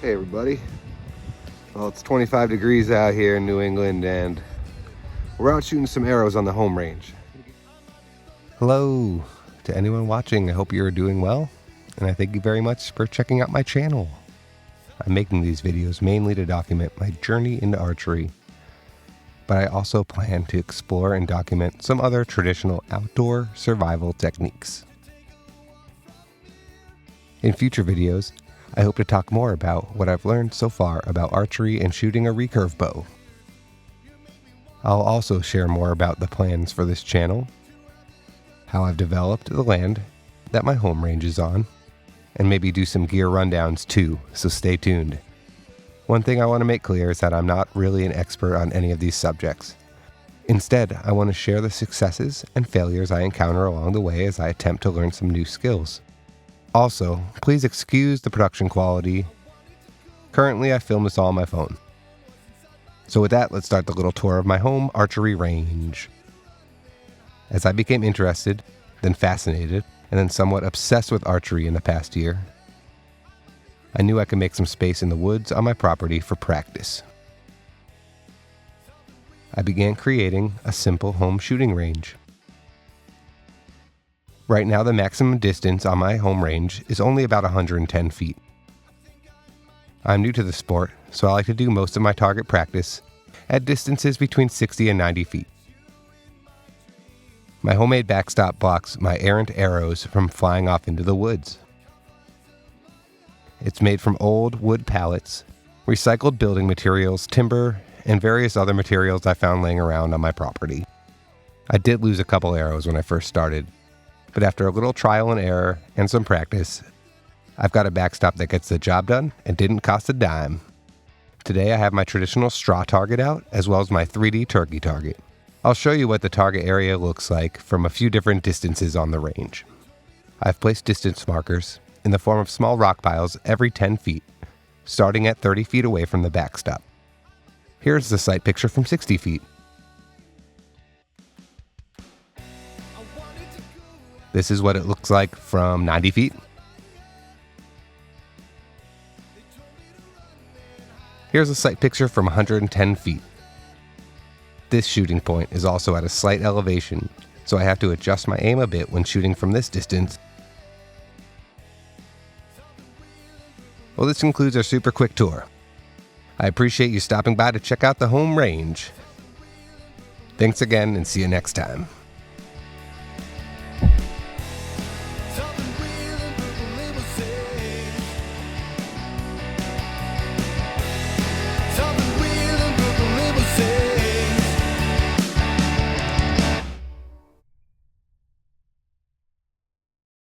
Hey everybody. Well, it's 25 degrees out here in New England and we're out shooting some arrows on the home range. Hello to anyone watching. I hope you're doing well, and I thank you very much for checking out my channel. I'm making these videos mainly to document my journey into archery, but I also plan to explore and document some other traditional outdoor survival techniques. In future videos, I hope to talk more about what I've learned so far about archery and shooting a recurve bow. I'll also share more about the plans for this channel, how I've developed the land that my home range is on, and maybe do some gear rundowns too, so stay tuned. One thing I want to make clear is that I'm not really an expert on any of these subjects. Instead, I want to share the successes and failures I encounter along the way as I attempt to learn some new skills. Also, please excuse the production quality. Currently, I film this all on my phone. So with that, let's start the little tour of my home archery range. As I became interested, then fascinated, and then somewhat obsessed with archery in the past year, I knew I could make some space in the woods on my property for practice. I began creating a simple home shooting range. Right now, the maximum distance on my home range is only about 110 feet. I'm new to the sport, so I like to do most of my target practice at distances between 60 and 90 feet. My homemade backstop blocks my errant arrows from flying off into the woods. It's made from old wood pallets, recycled building materials, timber, and various other materials I found laying around on my property. I did lose a couple arrows when I first started, but after a little trial and error and some practice, I've got a backstop that gets the job done and didn't cost a dime. Today I have my traditional straw target out, as well as my 3D turkey target. I'll show you what the target area looks like from a few different distances on the range. I've placed distance markers in the form of small rock piles every 10 feet, starting at 30 feet away from the backstop. Here's the site picture from 60 feet. This is what it looks like from 90 feet. Here's a sight picture from 110 feet. This shooting point is also at a slight elevation, so I have to adjust my aim a bit when shooting from this distance. Well, this concludes our super quick tour. I appreciate you stopping by to check out the home range. Thanks again, and see you next time.